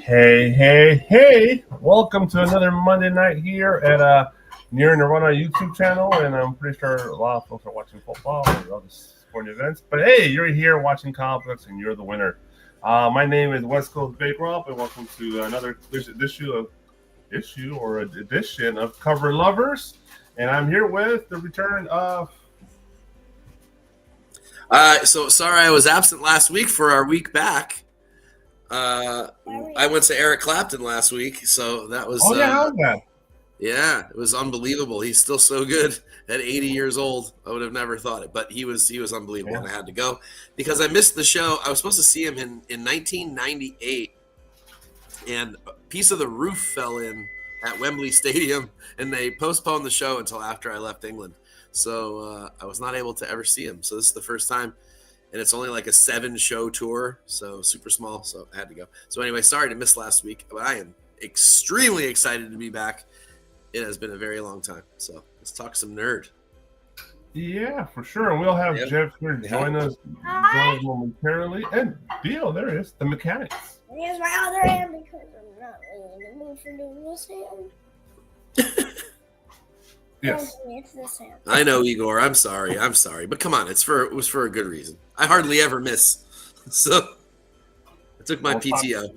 Hey. Welcome to another Monday night here at Near Nirvana YouTube channel. And I'm pretty sure a lot of folks are watching football or other sporting events. But hey, you're here watching comic books and you're the winner. My name is West Coast Bake Rob, and welcome to another edition of Cover Lovers. And I'm here with the return of... So sorry I was absent last week for our week back. I went to Eric Clapton last week, so that was how's that? Yeah, it was unbelievable. He's still so good at 80 years old. I would have never thought it, but he was unbelievable, and I had to go because I missed the show. I was supposed to see him in 1998, and a piece of the roof fell in at Wembley Stadium, and they postponed the show until after I left England. So I was not able to ever see him. So this is the first time, and it's only like a 7-show tour, so super small. So I had to go. So anyway, sorry to miss last week, but I am extremely excited to be back. It has been a very long time. So let's talk some nerd. Yeah, for sure. And we'll have Jeff here join us momentarily. And Dio, there it is, the mechanics. Here's my other hand because I'm not really in the mood for doing this hand. Yes. It's this hand. I know, Igor. I'm sorry, but come on, it was for a good reason. I hardly ever miss, so I took my PTO.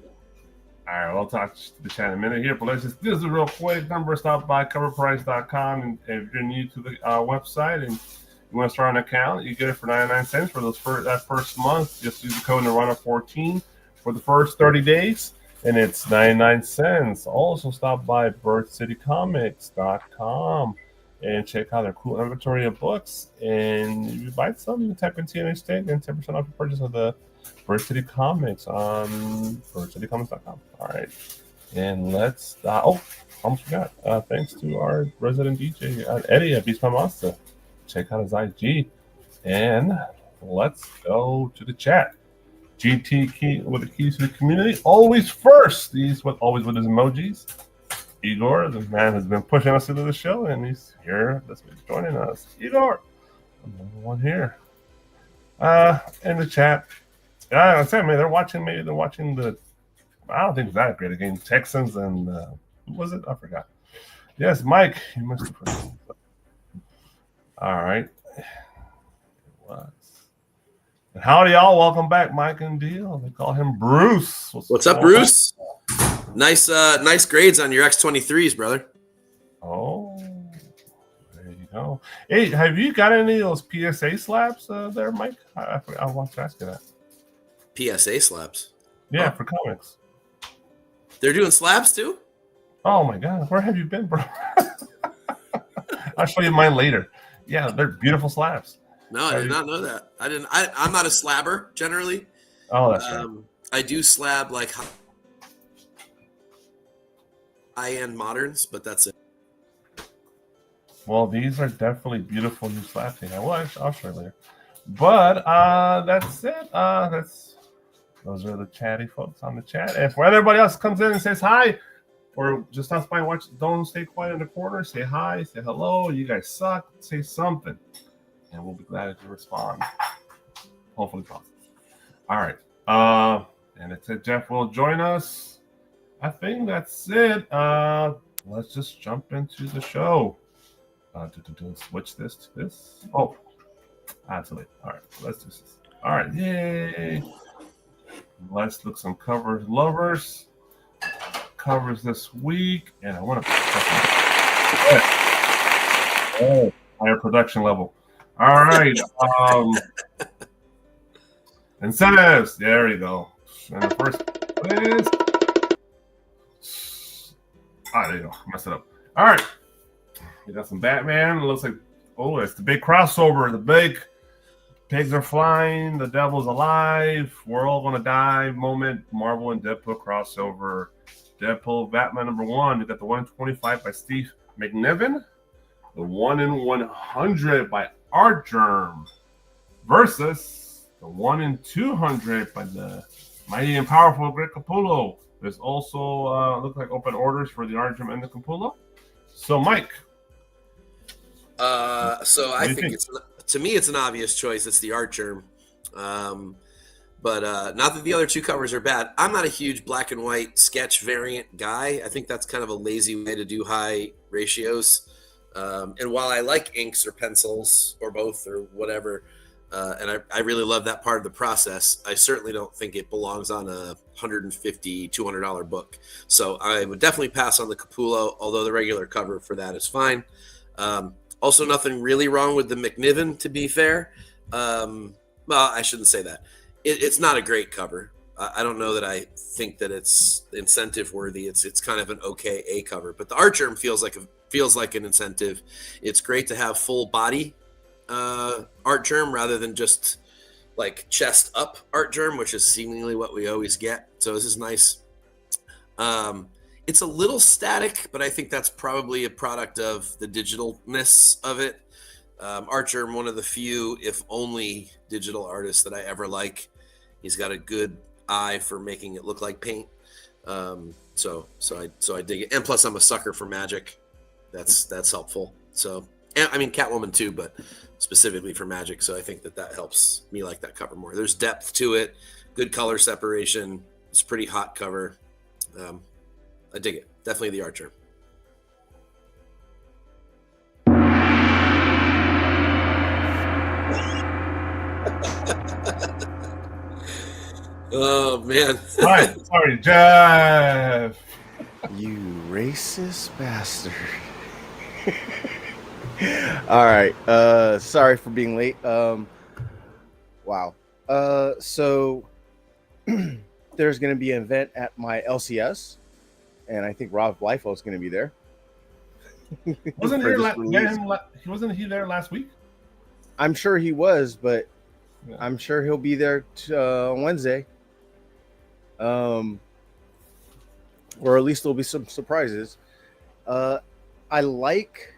All right, we'll talk to the chat in a minute here, but let's just do this real quick. Number, stop by coverprice.com, and if you're new to the website and you want to start an account, you get it for 99 cents for that first month. Just use the code Nirvana14 for the first 30 days. And it's 99 cents. Also, stop by BirthCityComics.com and check out their cool inventory of books. And if you buy some, you type in TNA State and 10% off your purchase of the Birth City Comics on BirthCityComics.com. All right. And let's... almost forgot. Thanks to our resident DJ, Eddie at Beast by Monster. Check out his IG. And let's go to the chat. GT key with the keys to the community, always first. Always with his emojis. Igor, the man has been pushing us into the show, and he's here. This week joining us. Igor, another one here. In the chat, I said, man, they're watching the. I don't think it's that great a game. Texans and who was it? I forgot. Yes, Mike. You must have forgotten. All right. It was. And howdy, y'all. Welcome back, Mike and Deal. They call him Bruce. What's up, Bruce? Nice grades on your X23s, brother. Oh, there you go. Hey, have you got any of those PSA slabs there, Mike? I want to ask you that. PSA slabs? Yeah, for comics. They're doing slabs, too? Oh, my God. Where have you been, bro? I'll show you mine later. Yeah, they're beautiful slabs. No, I did not know that. I'm not a slabber generally. Oh, that's right. I do slab like high-end moderns, but that's it. Well, these are definitely beautiful new slabs. I'll show you later. But that's it. Those are the chatty folks on the chat. And for everybody else comes in and says hi, or just stops by and watch, don't stay quiet in the corner. Say hi, say hello. You guys suck. Say something. And we'll be glad to respond. Hopefully positive. All right. And it said Jeff will join us. I think that's it. Let's just jump into the show. Switch this to this. Oh, that's late. All right. Let's do this. All right. Yay. Let's look some covers. Lovers. Covers this week. And I want to... higher production level. All right. Incentives. There you go. And the first is... there you go. Messed it up. All right. We got some Batman. It looks like... Oh, it's the big crossover. The big pigs are flying. The devil's alive. We're all going to die moment. Marvel and Deadpool crossover. Deadpool Batman #1. We got the 125 by Steve McNiven. The 1/100 by Artgerm versus the 1/200 by the mighty and powerful Greg Capullo. There's also looks like open orders for the Artgerm and the Capullo. So, Mike. So I think to me it's an obvious choice. It's the Artgerm. But not that the other two covers are bad. I'm not a huge black and white sketch variant guy. I think that's kind of a lazy way to do high ratios. And while I like inks or pencils or both or whatever, and I really love that part of the process, I certainly don't think it belongs on a $150, $200 book. So I would definitely pass on the Capullo, although the regular cover for that is fine. Also, nothing really wrong with the McNiven, to be fair. Well, I shouldn't say that. It's not a great cover. I don't know that I think that it's incentive worthy. It's kind of an okay A cover, but the Artgerm feels like an incentive. It's great to have full body Artgerm rather than just like chest up Artgerm, which is seemingly what we always get. So this is nice. It's a little static, but I think that's probably a product of the digitalness of it. Artgerm, one of the few, if only, digital artists that I ever like. He's got a good eye for making it look like paint. So I dig it. And plus, I'm a sucker for magic. That's helpful. So, and, I mean, Catwoman too, but specifically for magic. So I think that helps me like that cover more. There's depth to it, good color separation. It's a pretty hot cover. I dig it. Definitely the Artgerm. Oh man! All right, sorry, Jeff. You racist bastard. All right. Sorry for being late. Wow. So there's going to be an event at my LCS, and I think Rob Liefeld is going to be there. Wasn't For there this release. wasn't he there last week? I'm sure he was, but Yeah. I'm sure he'll be there on Wednesday. Or at least there'll be some surprises. I like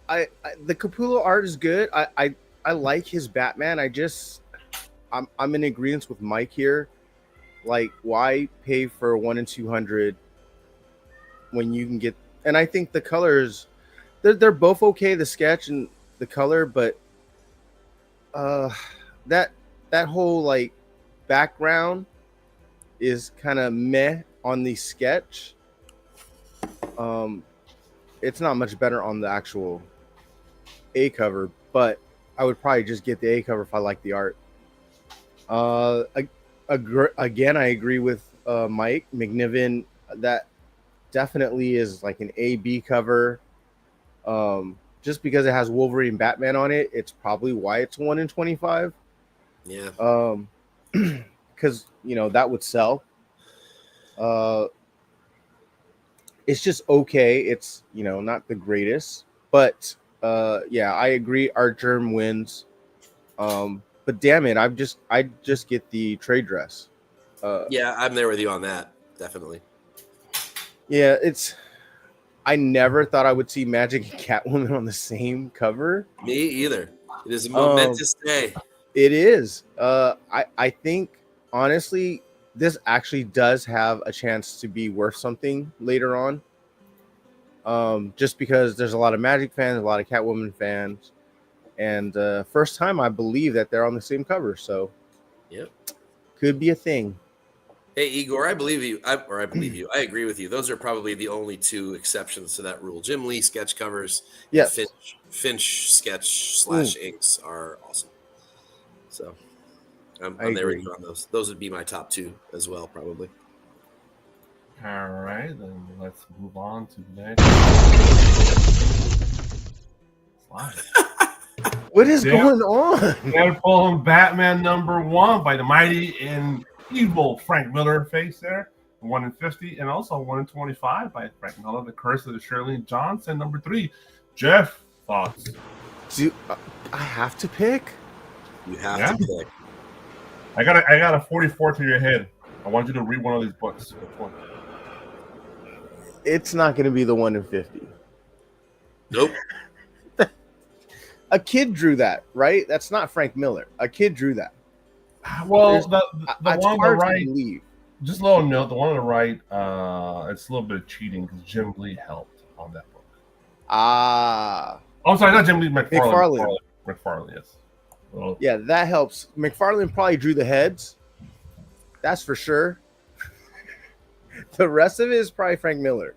the Capullo art is good. I like his Batman. I'm in agreement with Mike here. Like, why pay for 1 in 200 when you can get? And I think the colors, they're both okay. The sketch and the color, but that whole like background is kind of meh on the sketch. It's not much better on the actual A cover, but I would probably just get the A cover if I like the art. Again, I agree with Mike McNiven. That definitely is like an A-B cover. Just because it has Wolverine and Batman on it, it's probably why it's 1 in 25. Yeah. Because that would sell. It's just okay. It's not the greatest, but yeah, I agree. Artgerm wins. But damn it, I just get the trade dress. Yeah, I'm there with you on that. Definitely. Yeah, I never thought I would see Magic and Catwoman on the same cover. Me either. It is a momentous day. It is. I think honestly, this actually does have a chance to be worth something later on. Just because there's a lot of Magic fans, a lot of Catwoman fans, and first time I believe that they're on the same cover. So, Yep. Could be a thing. Hey Igor, I believe you. I believe you. I agree with you. Those are probably the only two exceptions to that rule. Jim Lee sketch covers, Yes. Finch sketch / inks are awesome. So I'm there with you on those. Those would be my top two as well, probably. All right, then let's move on to the next slide. What is Yeah. going on? Deadpool and Batman #1 by the mighty and evil Frank Miller face there, 1 in 50, and also 1 in 25 by Frank Miller. The Curse of the Shirley Johnson #3. Jeff, thoughts? Do I have to pick? You have to pick. I got a 44 to your head. I want you to read one of these books. Which one? It's not going to be the 1 in 50. Nope. A kid drew that, right? That's not Frank Miller. A kid drew that. Well, There's- the It's one on the hard to right, believe. just a little note, the one on the right, it's a little bit of cheating because Jim Lee helped on that book. Ah, Oh, I'm sorry, not Jim Lee, McFarlane. McFarlane, yes. Well, Yeah, that helps. McFarlane probably drew the heads. That's for sure. The rest of it is probably Frank Miller.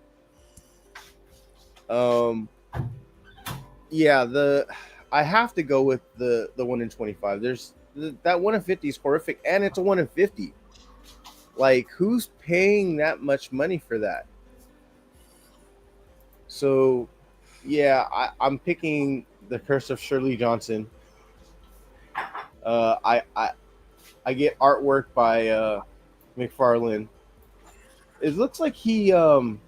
Yeah, I have to go with the 1 in 25. There's that 1 in 50 is horrific, and it's a 1 in 50. Like, who's paying that much money for that? So, yeah, I'm picking the Curse of Shirley Johnson. I get artwork by McFarlane. It looks like he the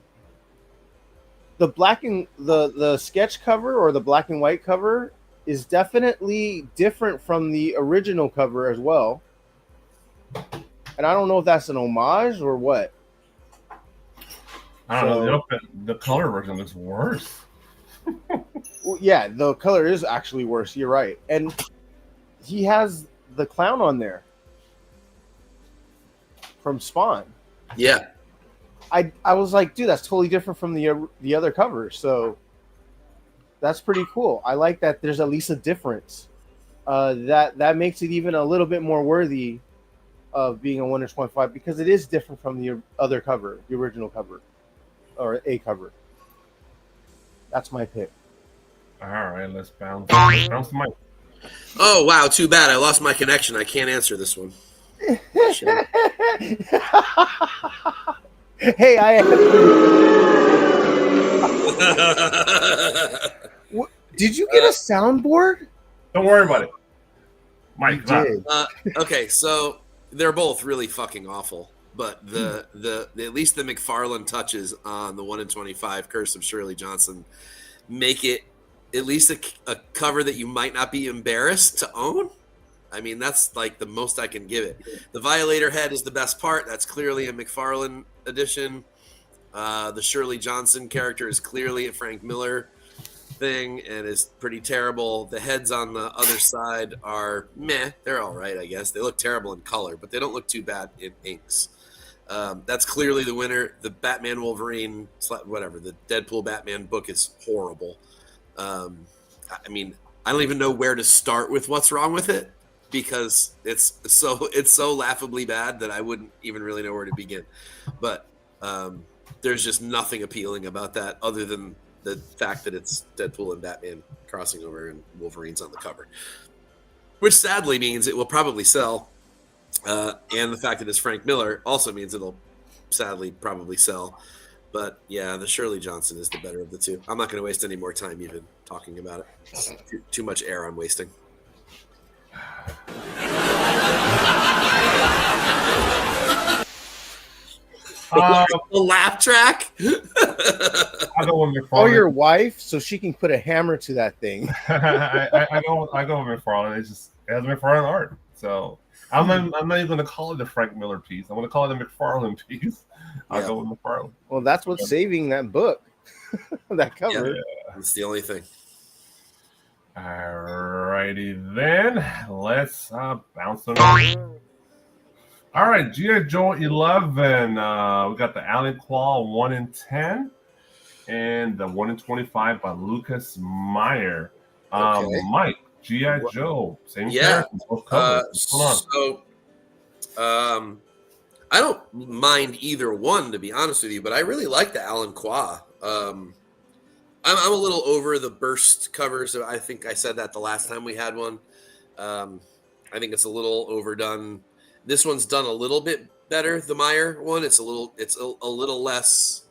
the sketch cover or the black and white cover is definitely different from the original cover as well. And I don't know if that's an homage or what. I don't know. The color version looks worse. Well, yeah, the color is actually worse. You're right. And he has the clown on there from Spawn. Yeah. I was like, dude, that's totally different from the other cover. So that's pretty cool. I like that there's at least a difference. That makes it even a little bit more worthy of being a 1 in 25 because it is different from the other cover, the original cover, or a cover. That's my pick. All right, let's bounce the mic. Oh wow, too bad. I lost my connection. I can't answer this one. Shit. Hey, did you get a soundboard? Don't worry about it. Mike, You did. Okay, so they're both really fucking awful, but the at least the McFarlane touches on the 1 in 25 Curse of Shirley Johnson make it at least a cover that you might not be embarrassed to own. I mean, that's like the most I can give it. The Violator head is the best part. That's clearly a McFarlane edition. The Shirley Johnson character is clearly a Frank Miller thing and is pretty terrible. The heads on the other side are meh. They're all right, I guess. They look terrible in color, but they don't look too bad in inks. That's clearly the winner. The Batman Wolverine, whatever, the Deadpool Batman book is horrible. I mean, I don't even know where to start with what's wrong with it because it's so laughably bad that I wouldn't even really know where to begin. But there's just nothing appealing about that other than the fact that it's Deadpool and Batman crossing over and Wolverine's on the cover, which sadly means it will probably sell. And the fact that it's Frank Miller also means it'll sadly probably sell. But yeah, the Shirley Johnson is the better of the two. I'm not going to waste any more time even talking about it. It's too much air I'm wasting. The laugh track. I go with McFarlane. Oh, your wife, so she can put a hammer to that thing. I go with McFarlane. It has McFarlane art. So I'm not even going to call it the Frank Miller piece. I'm going to call it the McFarlane piece. I'll go with McFarlane. Well, that's what's saving that book, that cover. Yeah, it's the only thing. Alrighty then. Let's bounce them. All right, G.I. Joe 11. We got the Alan Claw 1 in 10 and the 1 in 25 by Lucas Meyer. Okay. Mike, G.I. Joe, same Yeah. character, both covers. What's going on? So, I don't mind either one, to be honest with you, but I really like the Alan Qua. I'm a little over the burst covers. I think I said that the last time we had one. I think it's a little overdone. This one's done a little bit better. The Meyer one, it's a little less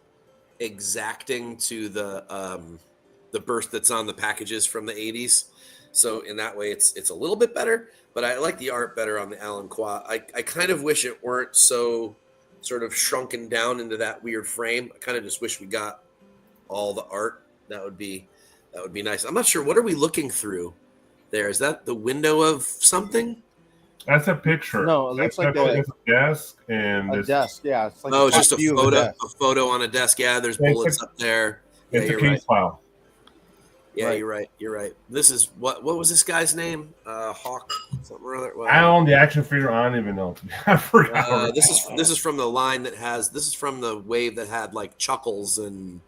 exacting to the burst that's on the packages from the 80s. So in that way, it's a little bit better. But I like the art better on the Alan Qua. I kind of wish it weren't so sort of shrunken down into that weird frame. I kind of just wish we got all the art. That would be nice. I'm not sure. What are we looking through there? Is that the window of something? That's a picture. No, it looks like a desk and a this, desk. Yeah, it's like It's just top a view of photo. desk. A photo on a desk. Yeah, there's It's bullets up there. Yeah, it's a you're case right. file. Yeah, Right. you're right. This is what was this guy's name? Hawk something or other. Well, I own the action figure. I don't even know. I forgot. this is from the line that has. This is from the wave that had like Chuckles and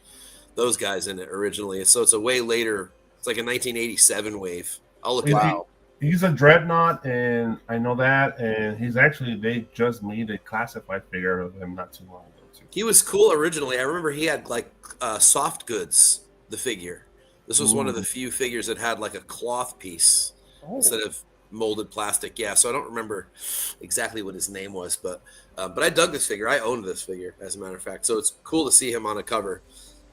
those guys in it originally. So it's a way later. It's like a 1987 wave. I'll look it up. He's a dreadnought, and I know that. And he's actually they just made a classified figure of him not too long ago too. He was cool originally. I remember he had like soft goods. The figure. This was one of the few figures that had like a cloth piece instead of molded plastic. Yeah, so I don't remember exactly what his name was, but I dug this figure. I owned this figure, as a matter of fact. So it's cool to see him on a cover.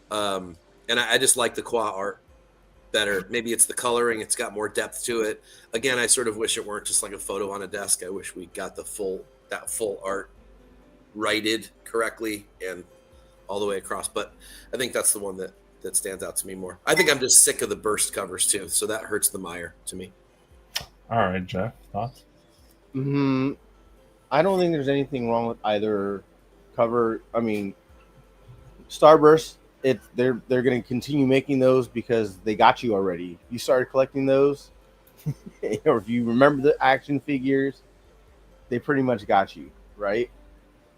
And I just like the Qua art better. Maybe it's the coloring; it's got more depth to it. Again, I sort of wish it weren't just like a photo on a desk. I wish we got the full art righted correctly and all the way across. But I think that's the one that stands out to me more. I think I'm just sick of the burst covers too, so that hurts the mire to me. All right, Jeff, thoughts? I don't think there's anything wrong with either cover. I mean, Starburst. They're going to continue making those because they got you already. You started collecting those, or if you remember the action figures, they pretty much got you right.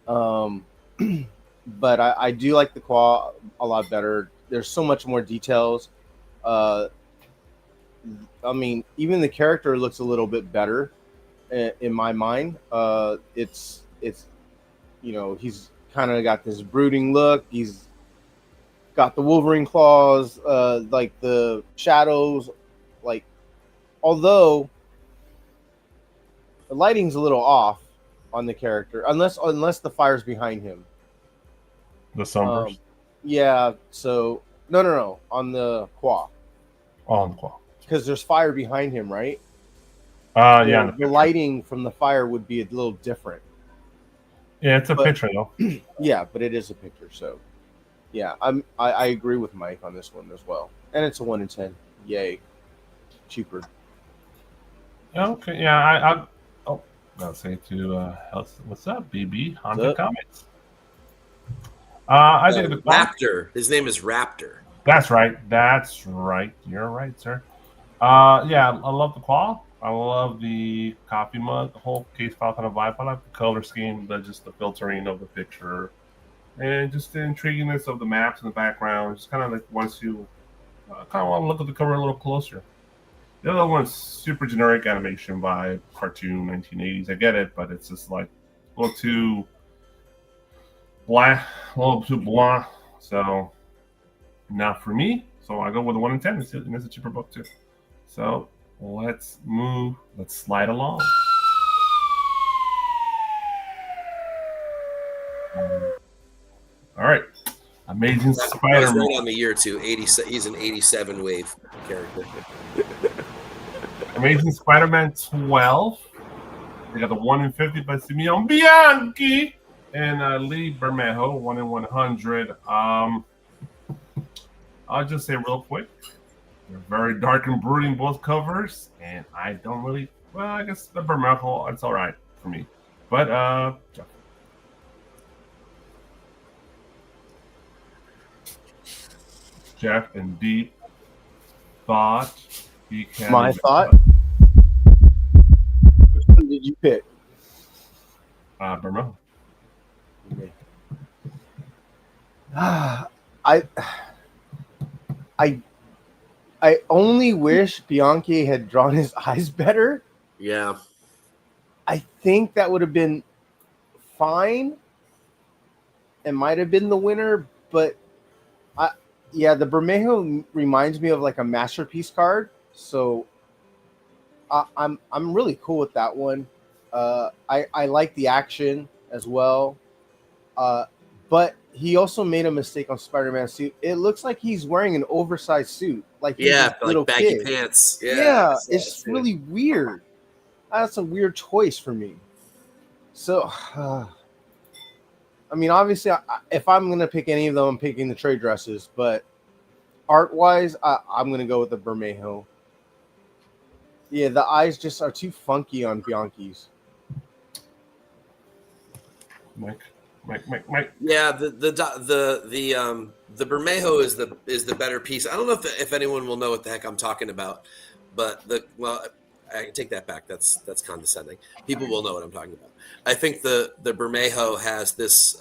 But I do like the Qua a lot better. There's so much more details. I mean, even the character looks a little bit better in my mind. It's he's kind of got this brooding look. He's got the Wolverine claws, like the shadows. Like, although the lighting's a little off on the character, unless the fire's behind him. The sunburst. Yeah. So no, on the Qua. On the Qua. Because there's fire behind him, right? Yeah. The lighting from the fire would be a little different. Yeah, it's a picture though. Yeah, but it is a picture, so yeah, I agree with Mike on this one as well, and it's a 1 in 10. Yay, cheaper. Okay, yeah, I'll say to what's up, BB Haunted Comics. I think the Raptor. His name is Raptor. That's right. You're right, sir. Yeah, I love the Qua. I love the coffee mug, the whole case file kind of vibe. I like the color scheme, just the filtering of the picture, and just the intriguingness of the maps in the background. Just kind of like once you kind of want to look at the cover a little closer. The other one's super generic animation vibe, cartoon, 1980s. I get it, but it's just like a little too blah, so not for me. So I go with the 1 in 10. And it's a cheaper book too. So let's slide along. All right, Amazing Spider-Man. Right on the year too. 87. He's an 87 wave character. Amazing Spider-Man 12. They got the 1 in 50 by Simeon Bianchi and Lee Bermejo, 1 in 100. I'll just say real quick, they're very dark and brooding, both covers, and I don't really. Well, I guess the Bermejo, it's all right for me, but Jeff and Deep thought. My thought. Which one did you pick? Bermejo. Okay. I only wish Bianchi had drawn his eyes better. Yeah. I think that would have been fine. It might have been the winner, but the Bermejo reminds me of like a masterpiece card. So I'm really cool with that one. I like the action as well. But he also made a mistake on Spider-Man suit. It looks like he's wearing an oversized suit. Like he's a little like baggy kid. pants. Yeah, it's really weird. That's a weird choice for me. So, I mean, obviously, if I'm going to pick any of them, I'm picking the trade dresses. But art-wise, I'm going to go with the Bermejo. Yeah, the eyes just are too funky on Bianchi's. Mike. Yeah, the Bermejo is the better piece. I don't know if anyone will know what the heck I'm talking about, but I take that back. That's condescending. People will know what I'm talking about. I think the Bermejo has this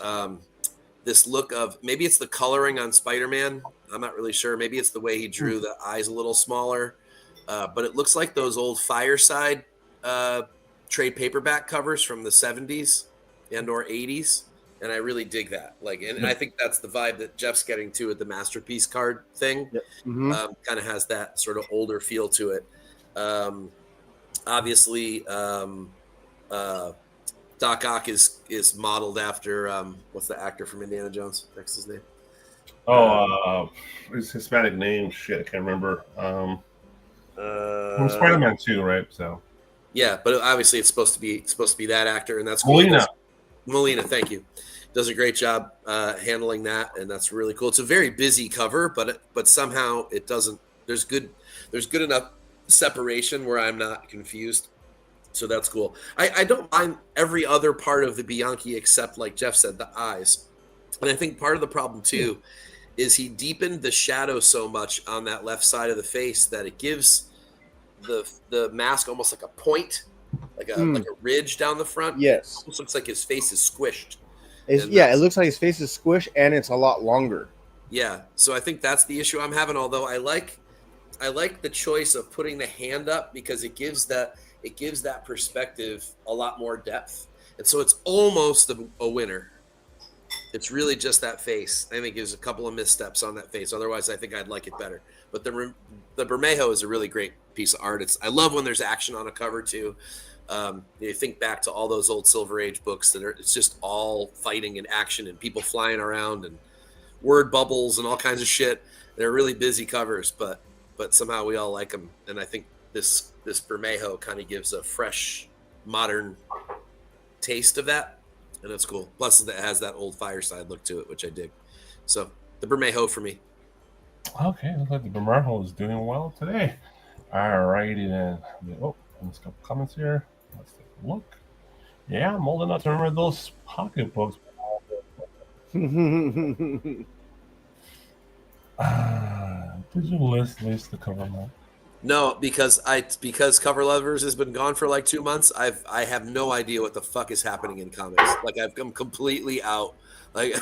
this look of, maybe it's the coloring on Spider-Man. I'm not really sure. Maybe it's the way he drew the eyes a little smaller. but it looks like those old Fireside trade paperback covers from the 70s and or 80s, and I really dig that. Like, and I think that's the vibe that Jeff's getting to with the Masterpiece card thing. Yep. Mm-hmm. Kind of has that sort of older feel to it. Obviously, Doc Ock is modeled after what's the actor from Indiana Jones? What's his name? His Hispanic name. Shit, I can't remember. From Spider-Man 2, right? So yeah, but obviously it's supposed to be that actor, and that's cool. Molina, thank you. Does a great job handling that, and that's really cool. It's a very busy cover, but somehow it doesn't. There's good enough separation where I'm not confused. So that's cool. I don't mind every other part of the Bianchi except, like Jeff said, the eyes. And I think part of the problem too is he deepened the shadow so much on that left side of the face that it gives the mask almost like a point, like a ridge down the front. Yes. It almost looks like his face is squished. It looks like his face is squished and it's a lot longer. Yeah. So I think that's the issue I'm having, although I like the choice of putting the hand up because it gives that perspective a lot more depth. And so it's almost a winner. It's really just that face. I think there's a couple of missteps on that face. Otherwise, I think I'd like it better. But the Bermejo is a really great piece of art. I love when there's action on a cover too. You think back to all those old Silver Age books it's just all fighting and action and people flying around and word bubbles and all kinds of shit. They're really busy covers, but somehow we all like them. And I think this Bermejo kind of gives a fresh, modern taste of that. And that's cool. Plus, it has that old Fireside look to it, which I dig. So, the Bermejo for me. Okay, looks like the Bermejo is doing well today. All righty then. Oh, let's go comments here. Let's take a look. Yeah, I'm old enough to remember those pocketbooks. Did you list the cover map? No, because Cover Lovers has been gone for like 2 months. I have no idea what the fuck is happening in comics. Like I'm completely out. Like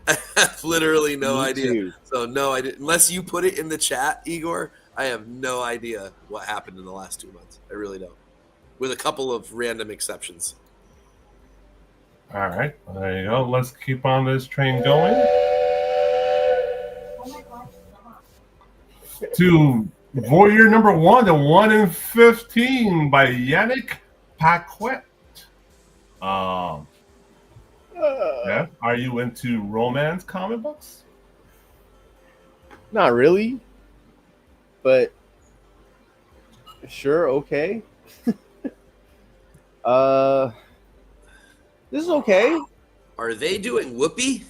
I have literally no idea. Too. So no, I didn't. Unless you put it in the chat, Igor, I have no idea what happened in the last 2 months. I really don't. With a couple of random exceptions. All right, there you go. Let's keep on this train going. To Voyeur number 1, the 1 in 15 by Yannick Paquette. Yeah, are you into romance comic books? Not really, but sure, okay. This is okay. Are they doing Whoopi?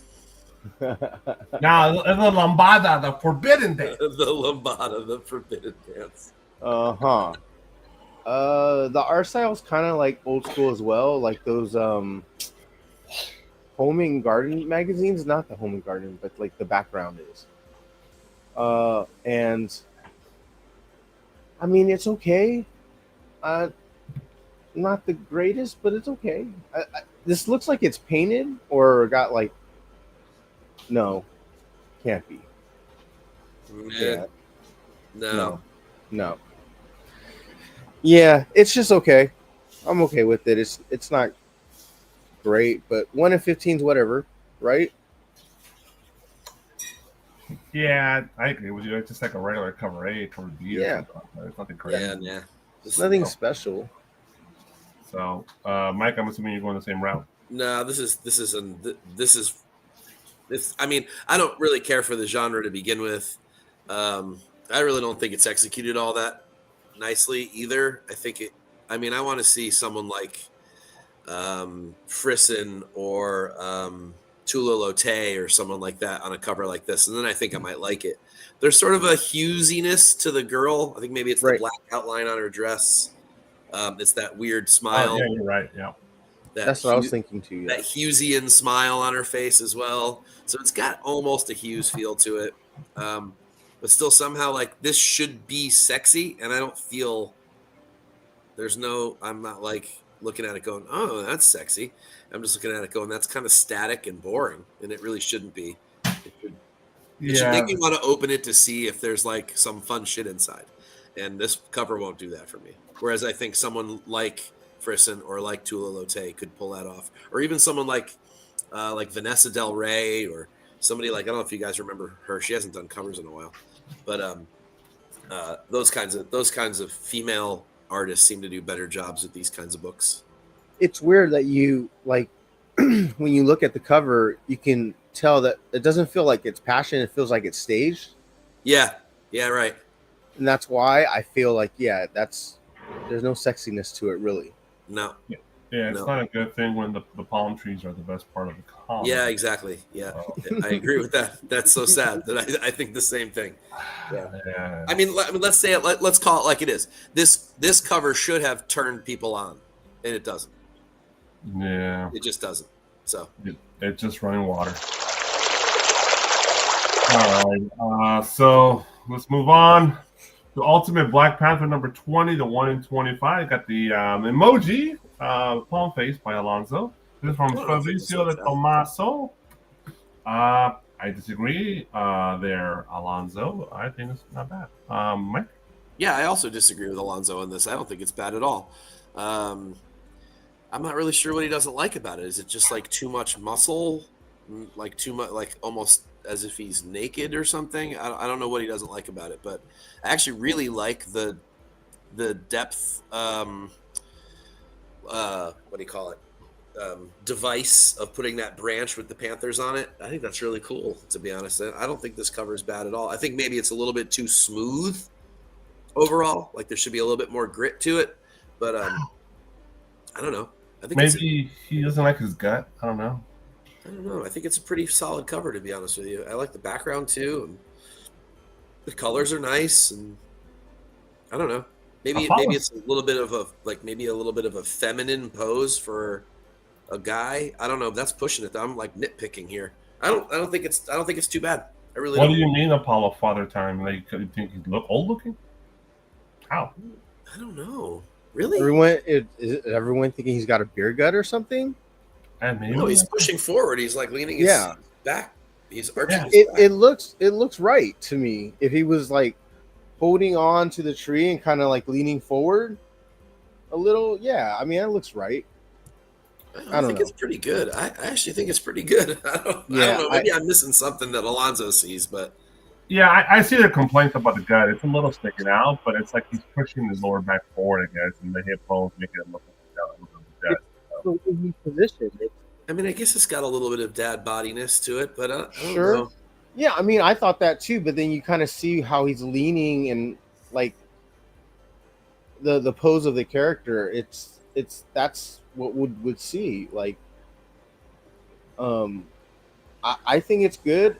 Now, the Lambada, the Forbidden Dance. The Lambada, the Forbidden Dance. The art style is kind of like old school as well, like those Home and Garden magazines. Not the Home and Garden, but like the background is. And I mean, it's okay. Not the greatest, but it's okay. This looks like it's painted or got like. No, can't be. Yeah. No. Yeah, it's just okay. I'm okay with it. It's not great, but 1 in 15 is whatever, right? Yeah, I agree with you. It's just like a regular cover A, cover B. Yeah. It's nothing crazy. Yeah. It's nothing special. So, Mike, I'm assuming you're going the same route. No, this is. I mean, I don't really care for the genre to begin with. I really don't think it's executed all that nicely either. I want to see someone like Frisson or Tula Lotte or someone like that on a cover like this, and then I think I might like it. There's sort of a Hughesiness to the girl. I think maybe it's the black outline on her dress. It's that weird smile. Oh, yeah, you're right. Yeah. That's what I was thinking too. Yeah. That Hughesian smile on her face as well. So it's got almost a Hughes feel to it. But still somehow like this should be sexy. And I don't feel I'm not like looking at it going, oh, that's sexy. I'm just looking at it going, that's kind of static and boring. And it really shouldn't be. It should make me want to open it to see if there's like some fun shit inside. and this cover won't do that for me. Whereas I think someone like Frisson or like Tula Lotay could pull that off, or even someone like Vanessa Del Rey, or somebody like, I don't know if you guys remember her. She hasn't done covers in a while, but those kinds of female artists seem to do better jobs with these kinds of books. It's weird that you like when you look at the cover, you can tell that it doesn't feel like it's passion. It feels like it's staged. Yeah, right. And that's why I feel like, there's no sexiness to it, really. No. Yeah, it's No. not a good thing when the palm trees are the best part of the comic. Yeah, exactly. Yeah, I agree with that. That's so sad that I think the same thing. Yeah. I mean, let's say it. Let's call it like it is. This cover should have turned people on, and it doesn't. Yeah. It just doesn't. So It's just running water. All right. So let's move on. The Ultimate Black Panther number 20, the 1 in 25. Got the emoji palm face by Alonso. This is from Fabricio de Tomaso. I disagree there, Alonso. I think it's not bad. Mike? yeah, I also disagree with Alonso on this. I don't think it's bad at all. I'm not really sure what he doesn't like about it. Is it just like too much muscle, like too much, like almost as if he's naked or something? I don't know what he doesn't like about it, but I actually really like the depth. What do you call it? Device of putting that branch with the Panthers on it. I think that's really cool, to be honest. I don't think this cover is bad at all. I think maybe it's a little bit too smooth overall. Like there should be a little bit more grit to it, but I don't know. I think Maybe he doesn't like his gut. I don't know. I think it's a pretty solid cover, to be honest with you. I like the background too, and the colors are nice, and I don't know. Maybe it's a little bit of a feminine pose for a guy. I don't know. That's pushing it. I'm like nitpicking here. I don't think it's too bad. I really What don't. do you mean, Apollo Father Time? Like, you think he's old looking? How? I don't know. Really? Is everyone thinking he's got a beer gut or something? And maybe No, he's pushing forward. He's like leaning his back. He's arching his back. It looks right to me. If he was like holding on to the tree and kind of like leaning forward a little, I mean, that looks right. I think it's pretty good. I actually think it's pretty good. I don't know. Maybe I'm missing something that Alonso sees, but yeah, I see the complaints about the gut. It's a little sticking out, but it's like he's pushing his lower back forward, I guess, and the hip bones make it look like the gut. The way he's positioned. I mean, I guess it's got a little bit of dad bodiness to it, but I don't Sure. know. Yeah, I mean, I thought that too, but then you kind of see how he's leaning and like the pose of the character. It's that's what would see. Like, I think it's good.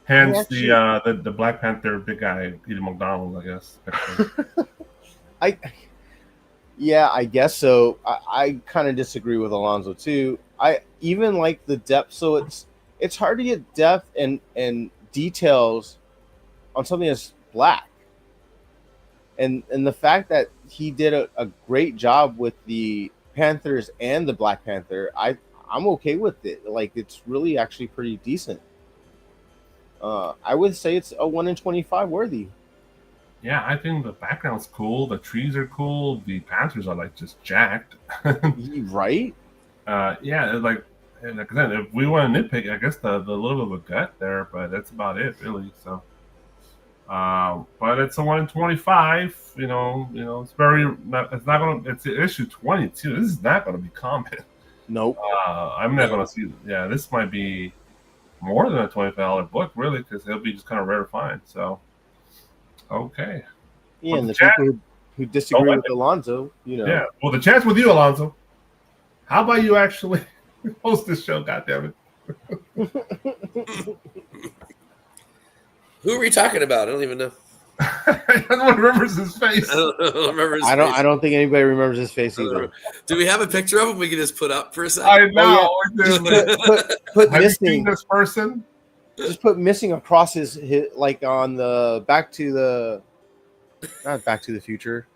Hence Actually, the Black Panther big guy eating McDonald's, I guess. I guess so. I kind of disagree with Alonso too. I even like the depth. So it's hard to get depth and details on something that's black. And the fact that he did a great job with the Panthers and the Black Panther, I'm okay with it. Like, it's really actually pretty decent. I would say it's a 1 in 25 worthy. Yeah, I think the background's cool. The trees are cool. The Panthers are like just jacked. Right? Yeah, like I said, if we want to nitpick, I guess the little bit of a gut there, but that's about it, really. So, but it's a 1 in 25. You know, it's it's not gonna. It's issue 22. This is not gonna be common. Nope. I'm not gonna see. Yeah, this might be more than a $25 book, really, because it'll be just kind of rare to find. So, okay. Yeah, Well, and the the chat- people who disagree Oh, with Alonso, Yeah. Well, the chat's with you, Alonso. How about you actually host this show? Goddammit. Who are we talking about? I don't even know. No one remembers his face. I don't remember his I face. don't think anybody remembers his face either. Do we have a picture of him we can just put up for a second? I know. Just dude. put Have you seen missing. this person? Just put missing across his like on the not Back to the Future.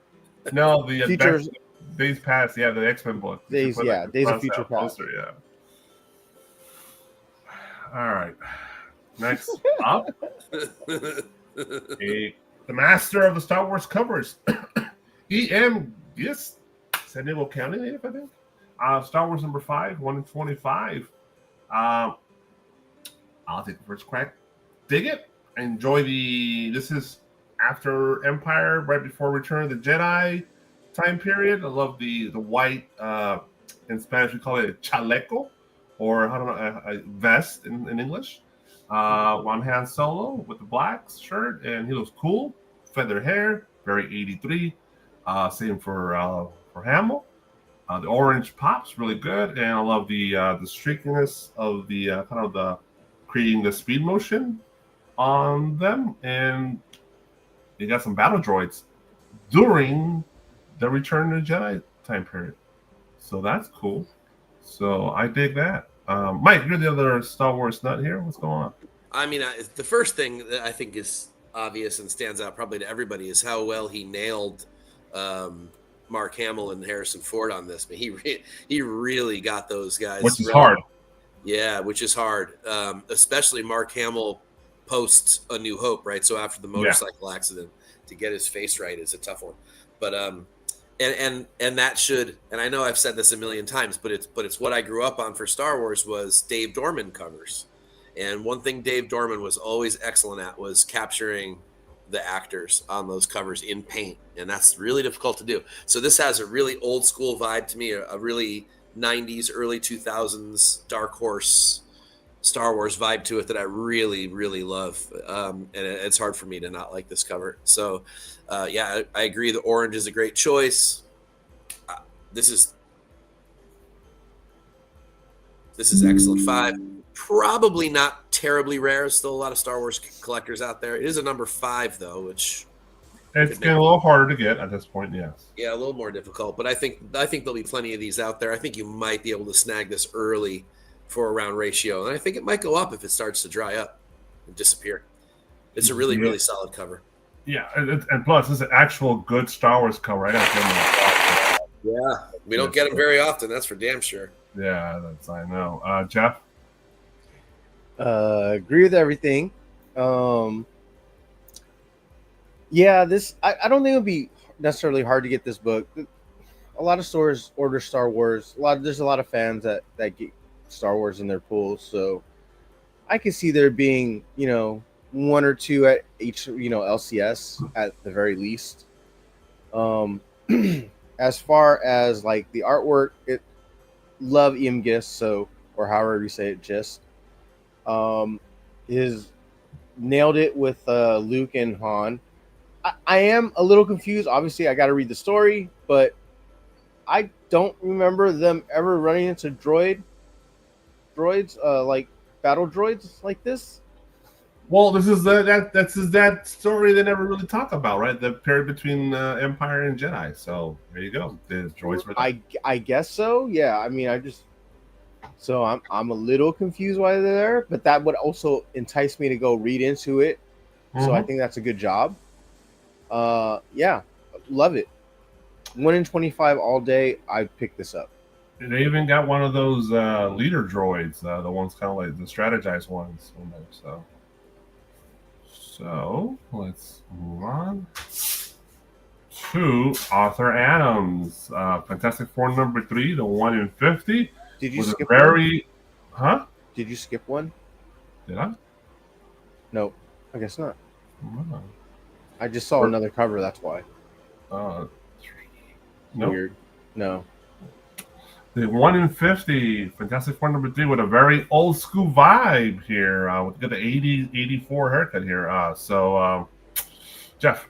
No, the Futures- Days Past. Yeah, the X-Men book. You Days, should put yeah, that Days of across Future that Past. poster, yeah. All right. Next up, a the master of the Star Wars covers, E.M. Yes, San Diego County native, I think. Star Wars number 5, 1 in 25. I'll take the first crack. Dig it. Enjoy the. This is after Empire, right before Return of the Jedi time period. I love the white. In Spanish, we call it a chaleco, or I don't know, a vest in English. On Han Solo with the black shirt, and he looks cool. Feather hair, very 83. Same for Hamill. The orange pops really good, and I love the streakiness of the kind of the creating the speed motion on them, and you got some battle droids during the Return of the Jedi time period, so that's cool. So I dig that. Mike, you're the other Star Wars nut here. What's going on? I mean, the first thing that I think is obvious and stands out probably to everybody is how well he nailed Mark Hamill and Harrison Ford on this. But he really got those guys. Which is really hard. Yeah, which is hard, especially Mark Hamill post A New Hope, right? So after the motorcycle accident, to get his face right is a tough one. But and that should, and I know I've said this a million times, but it's what I grew up on for Star Wars was Dave Dorman covers. And one thing Dave Dorman was always excellent at was capturing the actors on those covers in paint, and that's really difficult to do. So this has a really old school vibe to me, a really 90s, early 2000s Dark Horse Star Wars vibe to it that I really, really love. And it's hard for me to not like this cover. So, yeah, I agree. The orange is a great choice. This is excellent. 5. Probably not terribly rare. There's still a lot of Star Wars collectors out there. It is a number 5, though, which it's getting a little harder to get at this point. Yes. Yeah, a little more difficult. But I think there'll be plenty of these out there. I think you might be able to snag this early for a round ratio, and I think it might go up if it starts to dry up and disappear. It's a really, really solid cover. Yeah, and plus, it's an actual good Star Wars cover. I gotta give them yeah, we don't get them very often. That's for damn sure. Yeah, that's I know. Jeff. Agree with everything. Yeah, this I don't think it'll be necessarily hard to get this book. A lot of stores order Star Wars. There's a lot of fans that get Star Wars in their pools, so I can see there being 1 or 2 at each LCS at the very least. As far as like the artwork, love E.M. Gist, or however you say it, Gist. Is nailed it with Luke and Han. I am a little confused. Obviously, I got to read the story, but I don't remember them ever running into droids, like battle droids like this. Well, this is that story they never really talk about, right? The period between Empire and Jedi. So there you go. The droids were there. I guess so. Yeah. I mean, so I'm a little confused why they're there, but that would also entice me to go read into it. Mm-hmm. So I think that's a good job. Yeah, love it. 1 in 25 all day. I picked this up. They even got one of those leader droids, the ones kind of like the strategized ones in there. So let's move on to Arthur Adams. Fantastic Four number 3, the 1 in 50. Did you skip one? Huh? Did you skip one? Did I? No, I guess not. No. I just saw another cover. That's why. No. Weird. No. The 1 in 50, Fantastic Four number 3 with a very old school vibe here. With the 80s, 84 haircut here. So, Jeff.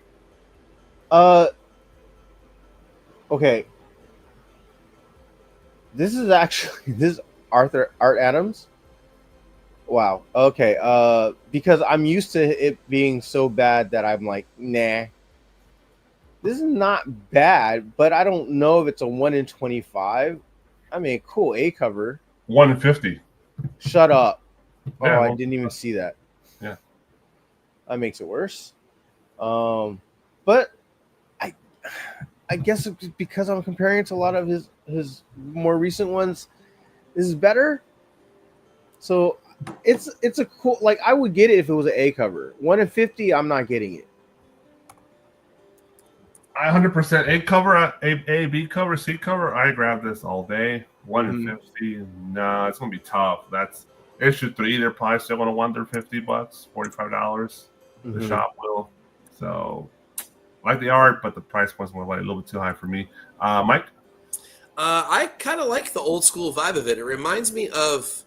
Okay. This is Art Adams. Wow. Okay. Because I'm used to it being so bad that I'm like, nah. This is not bad, but I don't know if it's a 1 in 25. I mean, cool A cover. 1 in 50. Shut up. Yeah, I didn't even see that. Yeah. That makes it worse. But I guess it's because I'm comparing it to a lot of his more recent ones, this is better. So it's a cool, like I would get it if it was an A cover. 1 in 50, I'm not getting it. 100% A cover, A B cover, C cover. I grab this all day. 1 in Mhm. 50. Nah, it's gonna be tough. That's issue 3. They're probably still gonna want their $50, $45. The Mhm. shop will. So, I like the art, but the price point's more like a little bit too high for me. Mike. I kind of like the old school vibe of it. It reminds me of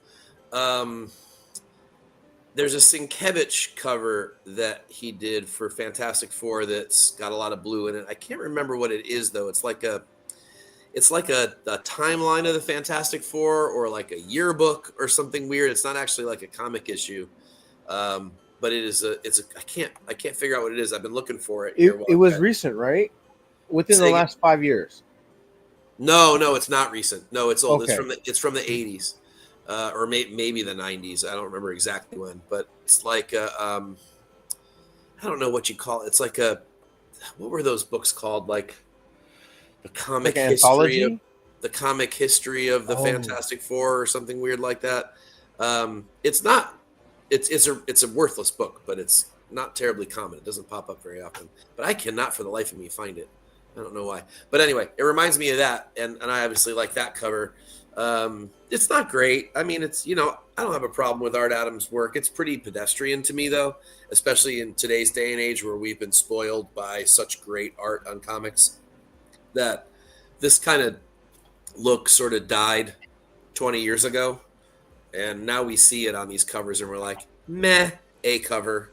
there's a Sienkiewicz cover that he did for Fantastic Four that's got a lot of blue in it. I can't remember what it is though. It's like a timeline of the Fantastic Four or like a yearbook or something weird. It's not actually like a comic issue. But it's a I can't figure out what it is. I've been looking for it here. It was recent, right? Within the last 5 years. No, it's not recent. No, it's old. Okay. It's from the 80s. Or maybe the 90s. I don't remember exactly when, but it's like I don't know what you call it. It's like what were those books called? Like the comic Like history anthology? of the Fantastic Four or something weird like that. It's not. It's a worthless book, but it's not terribly common. It doesn't pop up very often. But I cannot for the life of me find it. I don't know why. But anyway, it reminds me of that, and I obviously like that cover. It's not great. I mean, it's, I don't have a problem with Art Adams' work. It's pretty pedestrian to me, though, especially in today's day and age where we've been spoiled by such great art on comics that this kind of look sort of died 20 years ago. And now we see it on these covers and we're like, meh, a cover.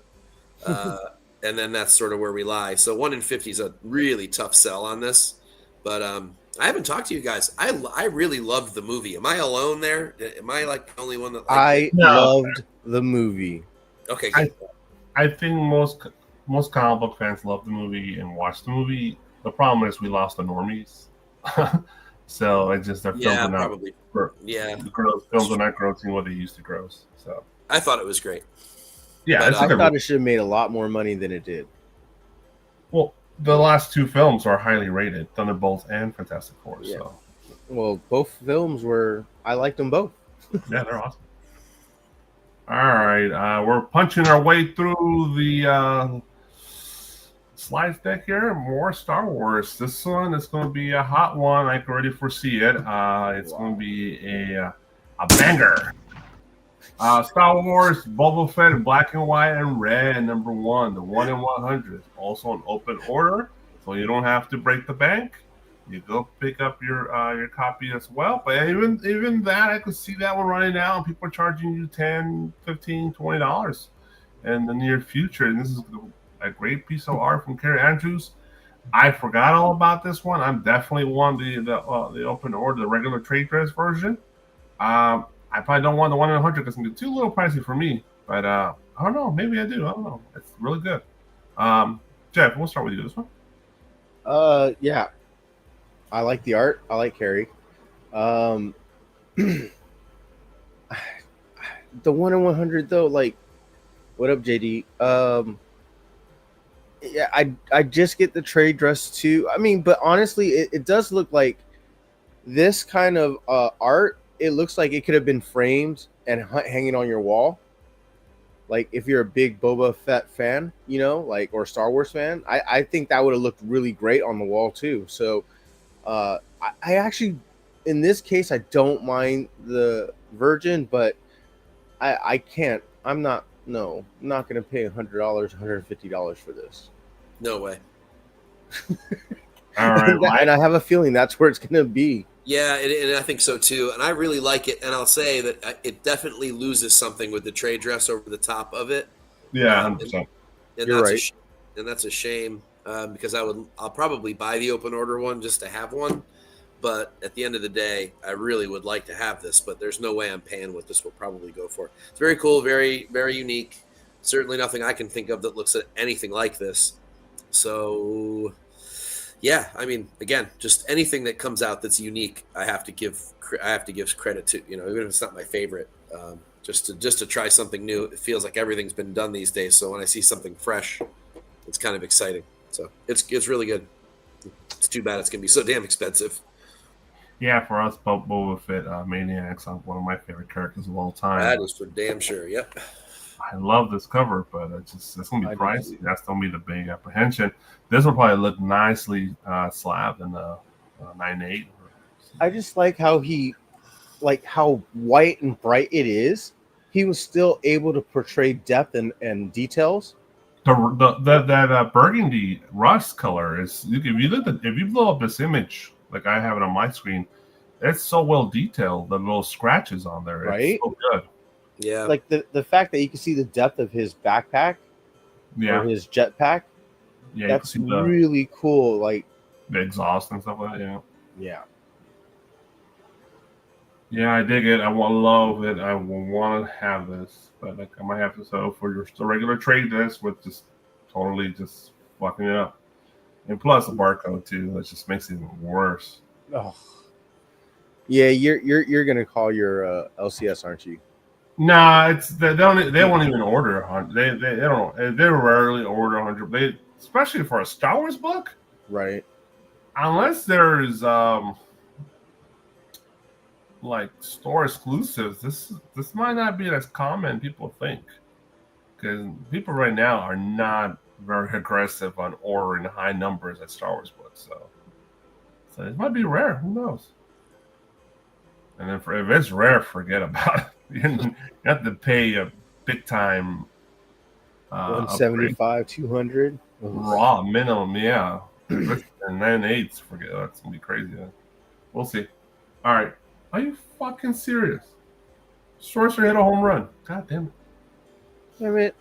And then that's sort of where we lie. So 1 in 50 is a really tough sell on this. But I haven't talked to you guys. I really loved the movie. Am I alone there? Am I like the only one that liked it? Loved the movie. Okay, good. I think most comic book fans love the movie and watch the movie. The problem is we lost the normies. So it's just their films are not probably. films are not grossing what they used to gross. So I thought it was great. yeah, But, it's I a good thought movie. it should have made a lot more money than it did. Well, the last 2 films are highly rated, Thunderbolts and Fantastic Four. Yeah. So Well, both films were. I liked them both. yeah, they're awesome. All right, we're punching our way through the slides deck here. More Star Wars. This one is going to be a hot one. I can already foresee it. It's going to be a banger. Star Wars Boba Fett in black and white and red, #1, the 1 in 100. Also an open order, so you don't have to break the bank. You go pick up your copy as well. But even that, I could see that one running out, and people are charging you $10, $15, $20 in the near future. And this is a great piece of art from Carrie Andrews. I forgot all about this one. I'm definitely want the open order, the regular trade dress version. I probably don't want the 1 in 100 because it's too little pricey for me. But I don't know. Maybe I do. I don't know. It's really good. Jeff, we'll start with you this one. Yeah. I like the art. I like Carrie. The 1 in 100 though, like, what up, JD? Yeah, I just get the trade dress too. I mean, but honestly, it does look like this kind of art. It looks like it could have been framed and hanging on your wall. Like if you're a big Boba Fett fan, like, or Star Wars fan, I think that would have looked really great on the wall too. So I actually, in this case, I don't mind the Virgin, but I can't. I'm not going to pay $100, $150 for this. No way. All right, and I have a feeling that's where it's going to be. Yeah, and I think so too. And I really like it. And I'll say that it definitely loses something with the trade dress over the top of it. Yeah, 100%. And You're right. And that's a shame because I'll probably buy the open order one just to have one. But at the end of the day, I really would like to have this, but there's no way I'm paying what this will probably go for. It's very cool, very, very unique. Certainly nothing I can think of that looks at anything like this. So, yeah, I mean, again, just anything that comes out that's unique, I have to give credit to. Even if it's not my favorite, just to try something new. It feels like everything's been done these days. So when I see something fresh, it's kind of exciting. So it's really good. It's too bad it's gonna be so damn expensive. Yeah, for us, Boba Fett Maniacs, one of my favorite characters of all time. That is for damn sure. Yep. I love this cover, but it's gonna I be do pricey. too. That's gonna be the big apprehension. This will probably look nicely slabbed in the 9.8. I just like how how white and bright it is. He was still able to portray depth and details. That burgundy rust color is if you blow up this image like I have it on my screen, it's so well detailed. The little scratches on there, Right? it's so good. Yeah. Like the fact that you can see the depth of his backpack or Yeah, his jetpack, yeah. You can that's see the really cool. Like, exhaust and stuff like that. Yeah, yeah. yeah. I dig it. Love it. I want to have this, but like I might have to settle for just a regular trade this with just totally just fucking it up. And plus the barcode too. That just makes it even worse. Oh. Yeah, you're gonna call your LCS, aren't you? Nah, it's they won't even order 100. They don't. They rarely order 100. They especially for a Star Wars book, Right. unless there's like store exclusives. This might not be as common people think, because people right now are not very aggressive on ordering high numbers at Star Wars books. So it might be rare. Who knows? And then if it's rare, forget about it. You have to pay a big time 175, 200. raw minimum, yeah. And 9.8s, forget that's gonna be crazy. We'll see. All right, are you fucking serious? Sorcerer hit a home run. God damn it! Damn it.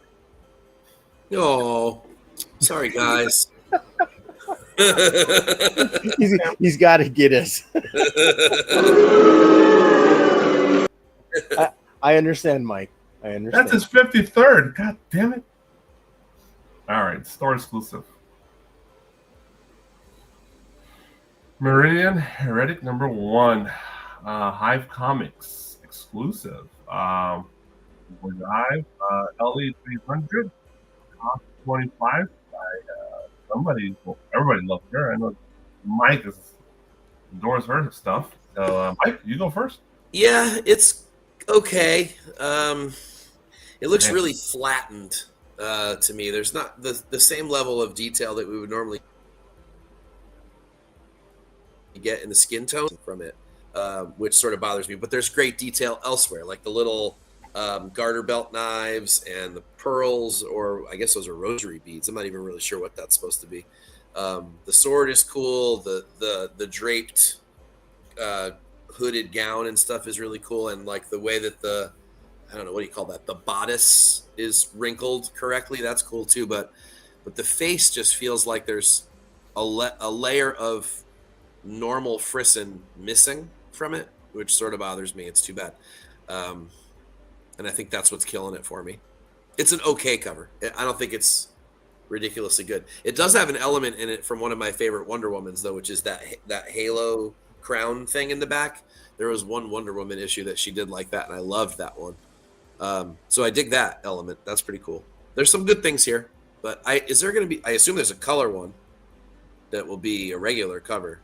Oh, sorry, guys. He's got to get us. I understand, Mike. I understand. That's his 53rd. God damn it! All right, store exclusive. Meridian Heretic number 1, Hive Comics exclusive. With Hive LE 300, cost 25. Somebody, well, everybody loves her. I know Mike adores her stuff. So, Mike, you go first. Yeah, it's okay. It looks Okay. really flattened to me. There's not the same level of detail that we would normally get in the skin tone from it, which sort of bothers me. But there's great detail elsewhere, like the little garter belt knives and the pearls, or I guess those are rosary beads. I'm not even really sure what that's supposed to be. The sword is cool. The draped hooded gown and stuff is really cool, and like the way that I don't know, what do you call that? The bodice is wrinkled correctly. That's cool too. But the face just feels like there's a layer of normal frisson missing from it, which sort of bothers me. It's too bad. And I think that's what's killing it for me. It's an okay cover. I don't think it's ridiculously good. It does have an element in it from one of my favorite Wonder Womans, though, which is that halo crown thing in the back. There was one Wonder Woman issue that she did like that, and I loved that one. So I dig that element. That's pretty cool. There's some good things here, but is there going to be? I assume there's a color one that will be a regular cover.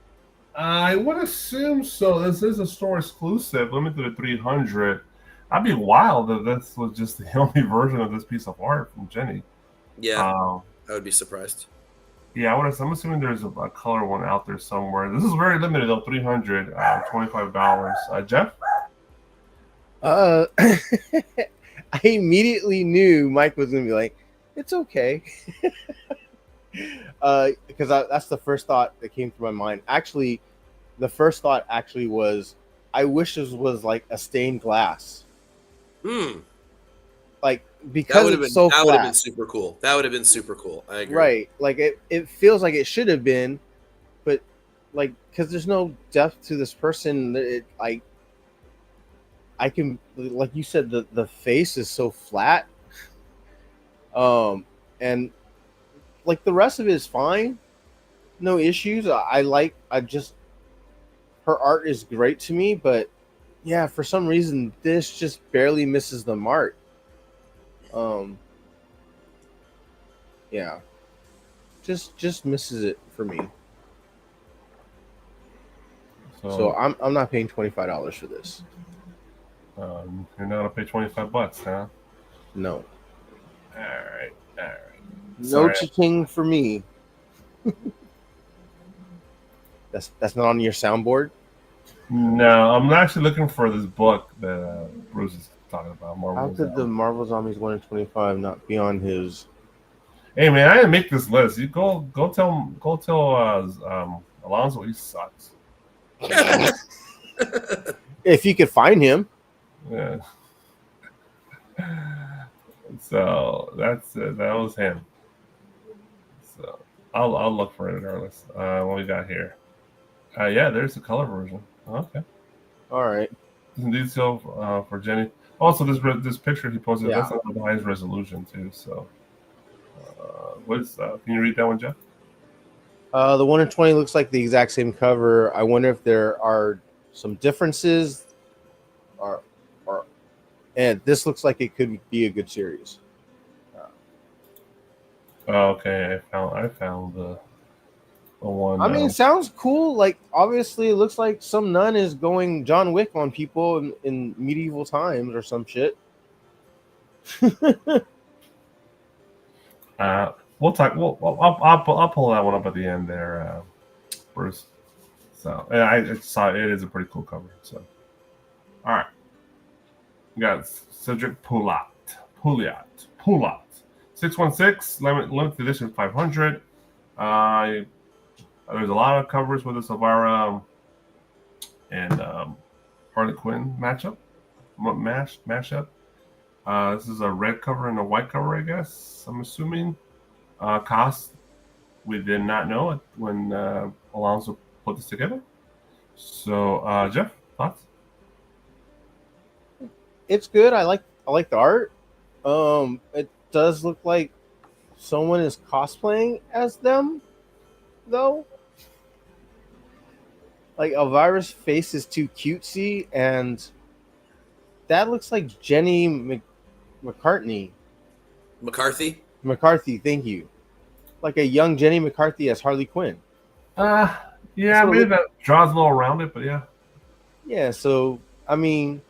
I would assume so. This is a store exclusive, limited to 300. I'd be wild if this was just the only version of this piece of art from Jenny. Yeah, I would be surprised. Yeah, I'm assuming there's a color one out there somewhere. This is very limited though, 300, $25. Jeff? I immediately knew Mike was gonna be like, "It's okay," because that's the first thought that came through my mind. Actually, the first thought was, I wish this was like a stained glass, like because it's so that would have been flat. super cool. That would have been super cool. I agree. Right, like it feels like it should have been, but like because there's no depth to this person. I can, like you said, the face is so flat, and like the rest of it is fine, no issues. Her art is great to me, but yeah, for some reason this just barely misses the mark. Yeah, just misses it for me. So I'm not paying $25 for this. You're not gonna pay $25, huh? No. All right. No Sorry. cha-ching for me. That's not on your soundboard. No, I'm actually looking for this book that Bruce is talking about. How Marvel could the Marvel Zombies 1 in 25 not be on his? Hey man, I didn't make this list. You go tell Alonzo he sucks. If you could find him. Yeah. So that's it. That was him. So I'll look for it regardless. What we got here? Yeah, there's the color version. Okay. All right. Indeed, so for Jenny. Also, this picture he posted, Yeah. that's not the highest resolution too. So, what is? Can you read that one, Jeff? The 1 in 20 looks like the exact same cover. I wonder if there are some differences, and this looks like it could be a good series. Okay, I found the one. I mean, it sounds cool. Like, obviously, it looks like some nun is going John Wick on people in medieval times or some shit. We'll talk. I'll pull that one up at the end there, Bruce. So yeah, I saw it is a pretty cool cover. So, all right, we got Cedric Poulat, 616 limited edition 500. There's a lot of covers with this Elvira and Harley Quinn mashup. This is a red cover and a white cover, I guess. I'm assuming. Cost, we did not know it when Alonso put this together. So, Jeff, thoughts? It's good. I like the art. It does look like someone is cosplaying as them, though. Like, Elvira's face is too cutesy, and that looks like Jenny McCarthy. McCarthy, thank you. Like a young Jenny McCarthy as Harley Quinn. Yeah, maybe that draws a little around it, but yeah. Yeah, so I mean,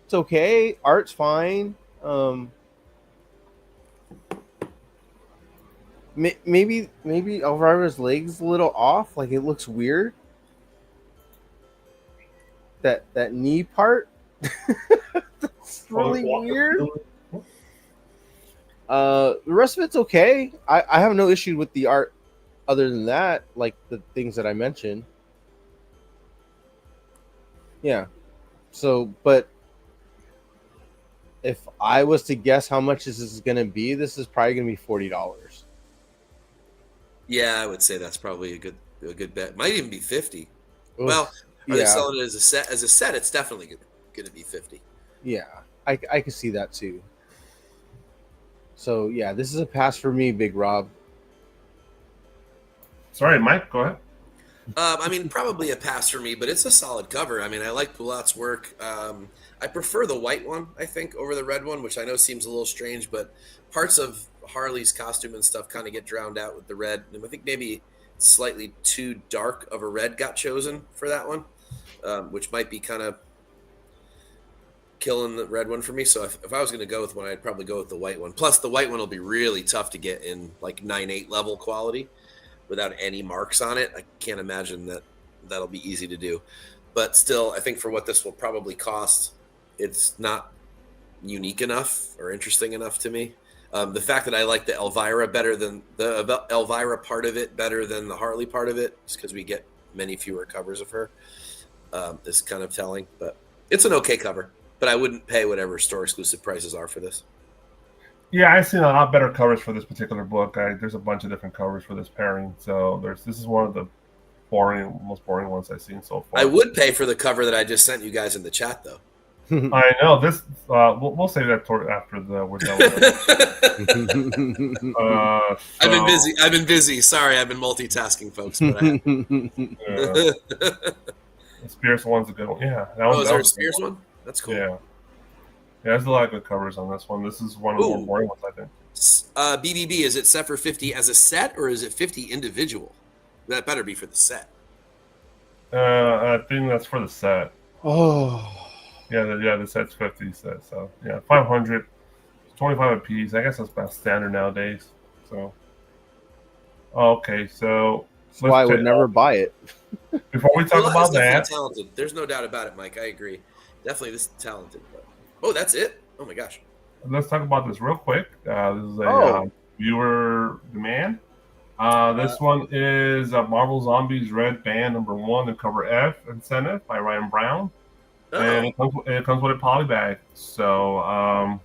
it's okay. Art's fine. Maybe Elvira's leg's a little off. Like, it looks weird. That knee part. That's really weird. The rest of it's okay. I have no issue with the art other than that, like the things that I mentioned. Yeah. So, but if I was to guess how much this is going to be, this is probably going to be $40. Yeah, I would say that's probably a good bet. Might even be 50. Oof. Well, are they Yeah. selling it as a set? As a set, it's definitely going to be 50. Yeah, I can see that too. So yeah, this is a pass for me, Big Rob. Sorry, Mike, go ahead. I mean, probably a pass for me, but it's a solid cover. I mean, I like Poulat's work. I prefer the white one, I think, over the red one, which I know seems a little strange, but parts of Harley's costume and stuff kind of get drowned out with the red. And I think maybe slightly too dark of a red got chosen for that one, which might be kind of killing the red one for me. So if I was going to go with one, I'd probably go with the white one. Plus, the white one will be really tough to get in like 9.8 level quality without any marks on it. I can't imagine that'll be easy to do. But still, I think for what this will probably cost, it's not unique enough or interesting enough to me. The fact that I like the Elvira better than the Elvira part of it better than the Harley part of it, just because we get many fewer covers of her, is kind of telling. But it's an okay cover. But I wouldn't pay whatever store exclusive prices are for this. Yeah, I've seen a lot better covers for this particular book. There's a bunch of different covers for this pairing. So this is one of the most boring ones I've seen so far. I would pay for the cover that I just sent you guys in the chat, though. I know this. We'll save that after we're done with it. I've been busy. Sorry, I've been multitasking, folks. But the Spears one's a good one. Yeah. Is there a Spears one? That's cool. Yeah. There's a lot of good covers on this one. This is one of the more boring ones, I think. BBB, is it set for 50 as a set or is it 50 individual? That better be for the set. I think that's for the set. Oh. Yeah, the set's 50 set. So yeah, 500. 25 a piece. I guess that's about standard nowadays. So, okay, so That's why I would never buy it. before we talk Well, about it's definitely that, talented. There's no doubt about it, Mike. I agree. Definitely, this is talented. But... Oh, that's it. Oh my gosh. let's talk about this real quick. This is a viewer demand. This one is Marvel Zombies Red Band #1, the cover F incentive by Ryan Brown. Oh, And it comes with a poly bag. So,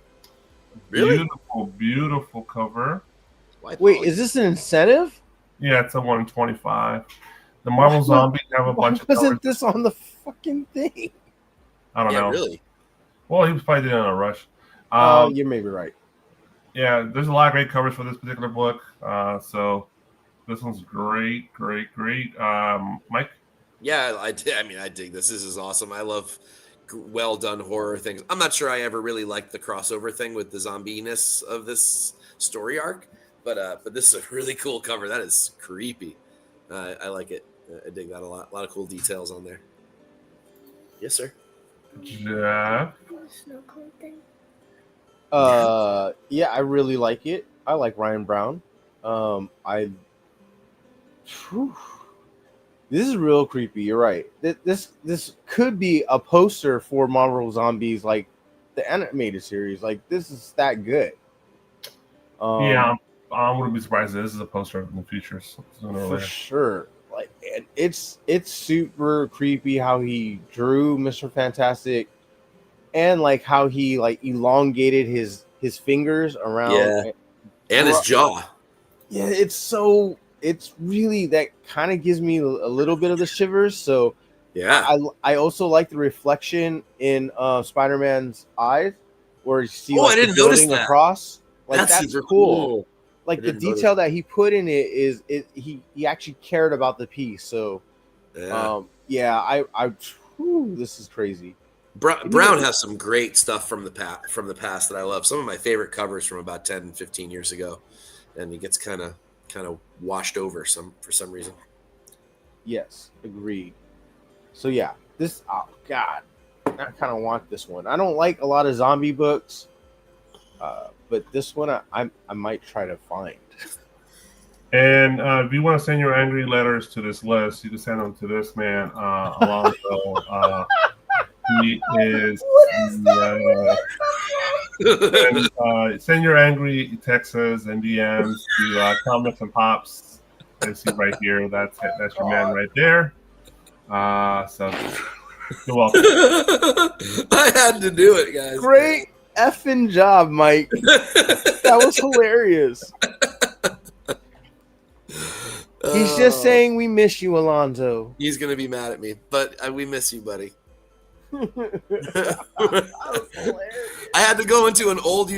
really? beautiful cover. Why Wait, poly? is this an incentive? Yeah, it's a 1 in 25. The Marvel Zombies have a bunch of Wasn't covers. this on the fucking thing? I don't Yeah, know. really? Well, he was probably doing it in a rush. You may be right. Yeah, there's a lot of great covers for this particular book. So this one's great. Mike? Yeah, I dig this. This is awesome. I love well done horror things. I'm not sure I ever really liked the crossover thing with the zombie-ness of this story arc, but this is a really cool cover. That is creepy. I like it. I dig that a lot. A lot of cool details on there. Yes, sir. Jeff? Snow cone thing. Yeah, I really like it. I like Ryan Brown. This is real creepy. You're right. This could be a poster for Marvel Zombies, like the animated series. Like this is that good. Yeah, I wouldn't be surprised if this is a poster in the future. Sooner or For later. sure. Like it's super creepy how he drew Mr. Fantastic, and like how he like elongated his fingers around. Yeah. And his jaw. Yeah, it's really, that kind of gives me a little bit of the shivers. So Yeah. I also like the reflection in Spider-Man's eyes, where you see I didn't the notice building that. Like that's super cool. Like I the didn't notice detail that he put in it is he actually cared about the piece. So Yeah. this is crazy. Brown has some great stuff from the past that I love. Some of my favorite covers from about 10, 15 years ago, and he gets kind of washed over for some reason. Yes, agreed. So yeah, this, oh god, I kind of want this one. I don't like a lot of zombie books, but this one I might try to find. And if you want to send your angry letters to this list, you can send them to this man, Alonso. He is. And, send your angry texts and DMs to Comics and Pops. You see right here. That's it. That's your man right there. So you're welcome. I had to do it, guys. Great effing job, Mike. That was hilarious. He's just saying we miss you, Alonzo. He's gonna be mad at me, but we miss you, buddy. I had to go into an old.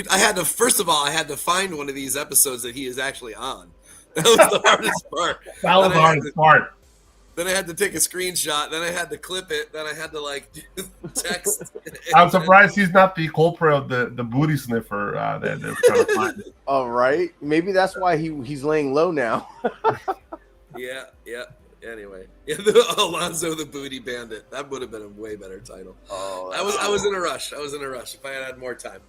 First of all, I had to find one of these episodes that he is actually on. That was the hardest part. That was the hardest part. Then I had to take a screenshot. Then I had to clip it. Then I had to do text. I'm surprised he's not the culprit of the booty sniffer that they're trying to find. All right, maybe that's why he's laying low now. Yeah. Anyway, Alonzo the Booty Bandit. That would have been a way better title. Oh, I was in a rush. If I had had more time,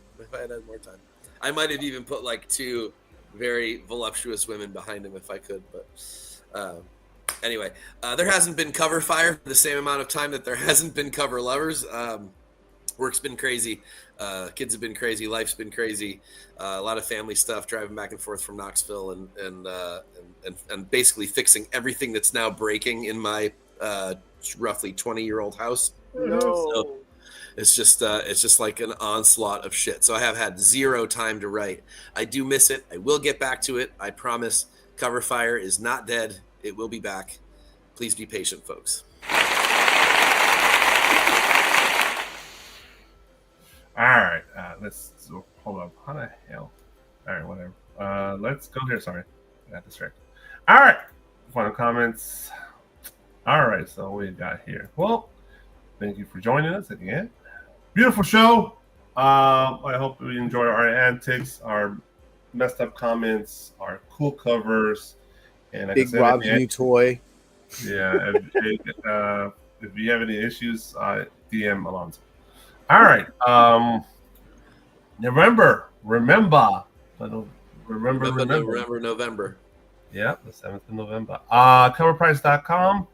I might have even put two very voluptuous women behind him if I could. But anyway, there hasn't been cover fire for the same amount of time that there hasn't been cover lovers. Work's been crazy. Kids have been crazy. Life's been crazy. A lot of family stuff, driving back and forth from Knoxville and basically fixing everything that's now breaking in my roughly 20-year-old house. No. So it's just like an onslaught of shit. So I have had zero time to write. I do miss it. I will get back to it. I promise. Cover Fire is not dead. It will be back. Please be patient, folks. All right, hold up. How the hell? All right, whatever. Let's go here. Sorry, I got distracted. All right, final comments. All right, so what we got here? Well, thank you for joining us again. Beautiful show. I hope you enjoy our antics, our messed up comments, our cool covers, and like Big Rob's new toy. Yeah, if you have any issues, DM Alonzo. All right. November, Remember. Remember. Remember November. Yep, the 7th of November. Coverprice.com.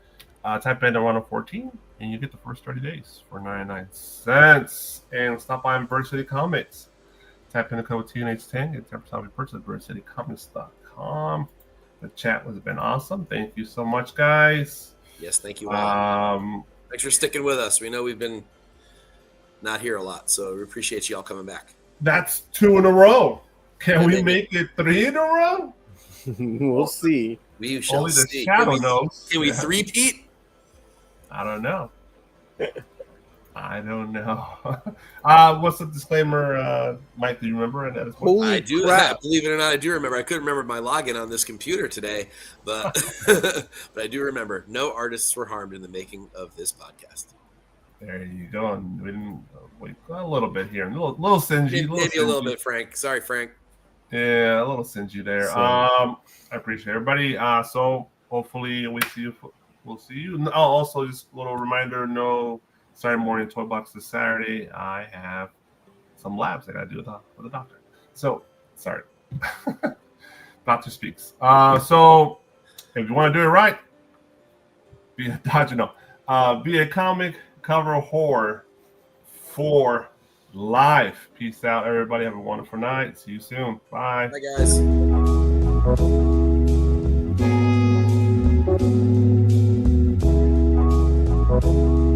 Type in Around14 and you get the first 30 days for 99 cents. And stop by Bird City Comics. Type in the code TNH10. Get 10% off your purchase at birdcitycomics.com. The chat has been awesome. Thank you so much, guys. Yes, thank you all. Thanks for sticking with us. We know we've been not here a lot, so we appreciate you all coming back. That's 2 in a row. Can we make it 3 in a row? We'll see. We shall Only the see. shadow knows. Can we three-peat? I don't know. I don't know. What's the disclaimer, Mike? Do you remember? Holy I do. crap. Believe it or not, I do remember. I couldn't remember my login on this computer today, but but I do remember. No artists were harmed in the making of this podcast. There you go. And we didn't wait a little bit here. A little singy. Maybe a little bit, Frank. Sorry, Frank. Yeah, a little singy there. I appreciate everybody. So hopefully we'll see you. Oh, also just a little reminder, no Saturday morning toy box this Saturday. I have some labs I gotta do with the doctor. So sorry. Doctor speaks. So if you want to do it right, be a comic cover horror for life. Peace out, everybody. Have a wonderful night. See you soon. Bye. Bye, guys. Thank you.